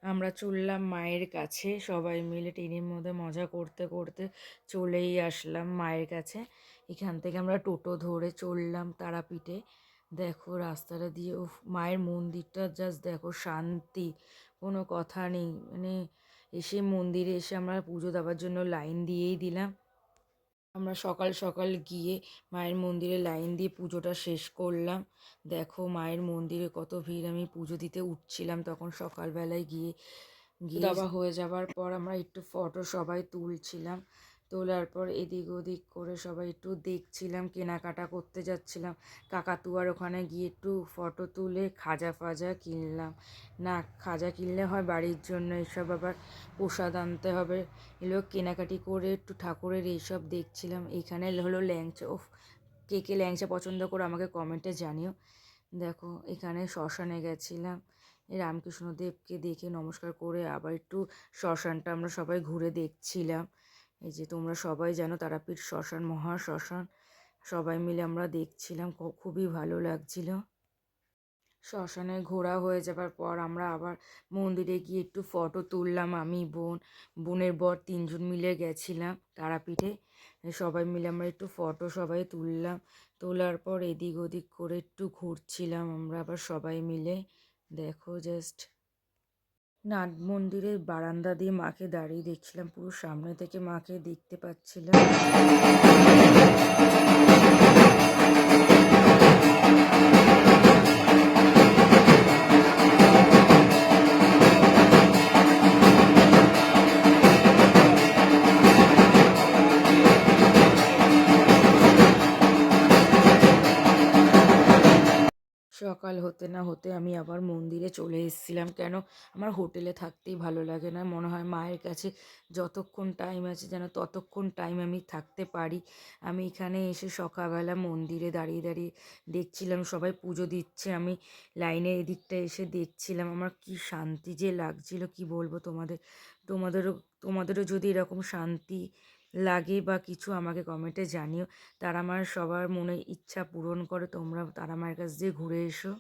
আমরা চললাম মায়ের কাছে, সবাই মিলে ট্রেনের মধ্যে মজা করতে করতে চলেই আসলাম মায়ের কাছে। এখান থেকে আমরা টোটো ধরে চললাম তারাপীঠে। দেখো রাস্তাটা দিয়ে, উফ, মায়ের মন্দিরটা জাস্ট দেখো, শান্তি, কোনো কথা নেই। মানে এসে মন্দিরে এসে আমরা পুজো দেওয়ার জন্য লাইন দিয়েই দিলাম। আমরা সকাল সকাল গিয়ে মায়ের মন্দিরে লাইন দিয়ে পুজোটা শেষ করলাম। দেখো মায়ের মন্দিরে কত ভিড়। আমি পুজো দিতে উঠছিলাম তখন সকালবেলায় গিয়ে গিয়ে দেওয়া হয়ে যাবার পর আমরা একটু ফটো সবাই তুলছিলাম। তোলার পর এদিক ওদিক করে সবাই একটু দেখছিলাম, কেনাকাটা করতে যাচ্ছিলাম। কাকাতুয়ার ওখানে গিয়ে একটু ফটো তুলে খাজা ফাজা কিনলাম। না, খাজা কিনলে হয় বাড়ির জন্য, এসব আবার প্রসাদ আনতে হবে। এগুলো কেনাকাটি করে একটু ঠাকুরের এইসব দেখছিলাম। এখানে হলো ল্যাংচা। ওফ, কে কে ল্যাংচা পছন্দ করে আমাকে কমেন্টে জানিও। দেখো এখানে শ্মশানে গেছিলাম, এই রামকৃষ্ণদেবকে দেখে নমস্কার করে আবার একটু শ্মশানটা আমরা সবাই ঘুরে দেখছিলাম। এই যে তোমরা সবাই জানো তারাপীঠ শ্মশান মহা শ্মশান, সবাই মিলে আমরা দেখছিলাম, খুবই ভালো লাগছিল। শ্মশানে ঘোরা হয়ে যাবার পর আমরা আবার মন্দিরে গিয়ে একটু ফটো তুললাম। আমি, বোনের বর, তিনজন মিলে গেছিলাম তারাপীঠে। সবাই মিলে আমরা একটু ফটো সবাই তুললাম। তোলার পর এদিক ওদিক করে একটু ঘুরছিলাম আমরা আবার সবাই মিলে। দেখো জাস্ট নাট মন্দিরের বারান্দা দিয়ে মাকে দাঁড়িয়ে দেখছিলাম, পুরো সামনে থেকে মাকে দেখতে পাচ্ছিলাম। সকাল হতে না হতে আমি আবার মন্দিরে চলে এসেছিলাম। কেন, আমার হোটেলে থাকতেই ভালো লাগে না। মনে হয় মায়ের কাছে যতক্ষণ টাইম আছে যেন ততক্ষণ টাইম আমি থাকতে পারি। আমি এখানে এসে সকালবেলা মন্দিরে দাঁড়িয়ে দাঁড়িয়ে দেখছিলাম সবাই পুজো দিচ্ছে, আমি লাইনের এদিকটা এসে দেখছিলাম। আমার কি শান্তি যে লাগছিল, কি বলবো তোমাদের। তোমাদেরও তোমাদেরও যদি এরকম শান্তি লাগে বা কিছু আমাকে কমেন্টে জানিও। তারা আমার সবার মনে ইচ্ছা পূরণ করে, তোমরা তারা মায়ের কাছ দিয়ে ঘুরে এসো।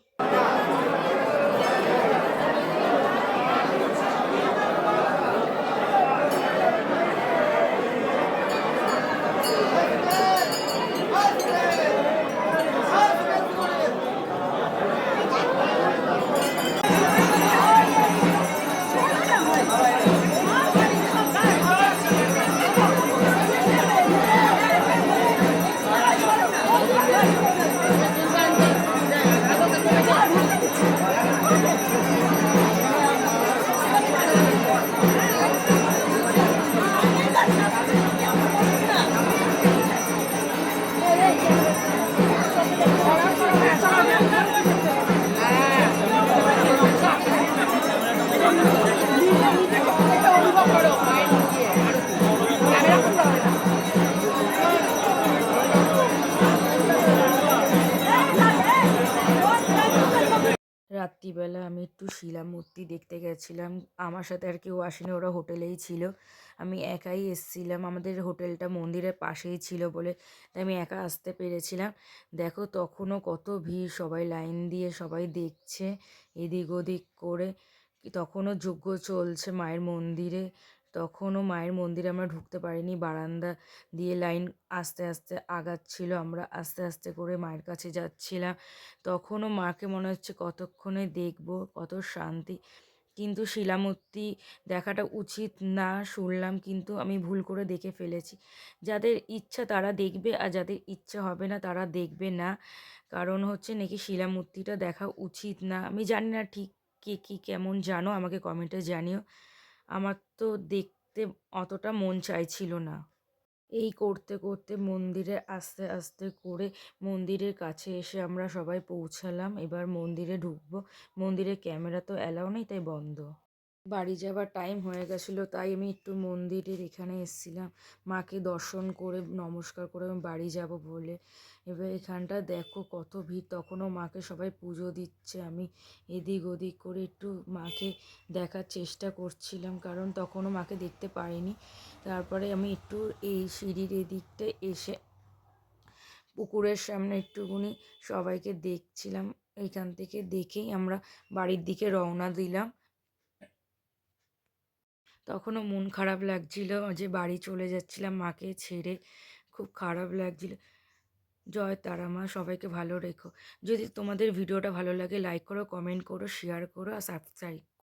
রাত্রিবেলা আমি একটু শিলা মূর্তি দেখতে গেছিলাম। আমার সাথে আর কেউ আসেনি, ওরা হোটেলেই ছিল। আমি একাই এসেছিলাম, আমাদের হোটেলটা মন্দিরের পাশেই ছিল বলে তাই আমি একা আসতে পেরেছিলাম। দেখো তখনও কত ভিড়, সবাই লাইন দিয়ে সবাই দেখছে এদিক ওদিক করে। তখনও যজ্ঞ চলছে মায়ের মন্দিরে। তখনও মায়ের মন্দিরে আমরা ঢুকতে পারিনি, বারান্দা দিয়ে লাইন আস্তে আস্তে আগাচ্ছিল, আমরা আস্তে আস্তে করে মায়ের কাছে যাচ্ছিলাম। তখনও মাকে মনে হচ্ছে কতক্ষণে দেখব, কত শান্তি। কিন্তু শিলামূর্তি দেখাটা উচিত না শুনলাম, কিন্তু আমি ভুল করে দেখে ফেলেছি। যাদের ইচ্ছা তারা দেখবে, আর যাদের ইচ্ছা হবে না তারা দেখবে না। কারণ হচ্ছে নাকি শিলামূর্তিটা দেখা উচিত না। আমি জানি না ঠিক কে কী কেমন জানো, আমাকে কমেন্টে জানিও। আমার তো দেখতে অতটা মন চাইছিল না। এই করতে করতে মন্দিরে আস্তে আস্তে করে মন্দিরের কাছে এসে আমরা সবাই পৌঁছালাম। এবার মন্দিরে ঢুকবো। মন্দিরে ক্যামেরা তো অ্যালাউ নেই, তাই বন্ধ। বাড়ি যাবার টাইম হয়ে গেছিলো, তাই আমি একটু মন্দিরের এখানে এসেছিলাম মাকে দর্শন করে নমস্কার করে আমি বাড়ি যাব বলে। এবার এখানটা দেখো কত ভিড়, তখনও মাকে সবাই পুজো দিচ্ছে। আমি এদিক ওদিক করে একটু মাকে দেখার চেষ্টা করছিলাম, কারণ তখনও মাকে দেখতে পারিনি। তারপরে আমি একটু এই সিঁড়ির এদিকটা এসে পুকুরের সামনে একটুকুনি সবাইকে দেখছিলাম। এইখান থেকে দেখেই আমরা বাড়ির দিকে রওনা দিলাম। তখনও মন খারাপ লাগছিল যে বাড়ি চলে যাচ্ছিলাম মাকে ছেড়ে, খুব খারাপ লাগছিল। জয় তারা মা, সবাইকে ভালো রেখো। যদি তোমাদের ভিডিওটা ভালো লাগে লাইক করো, কমেন্ট করো, শেয়ার করো আর সাবস্ক্রাইব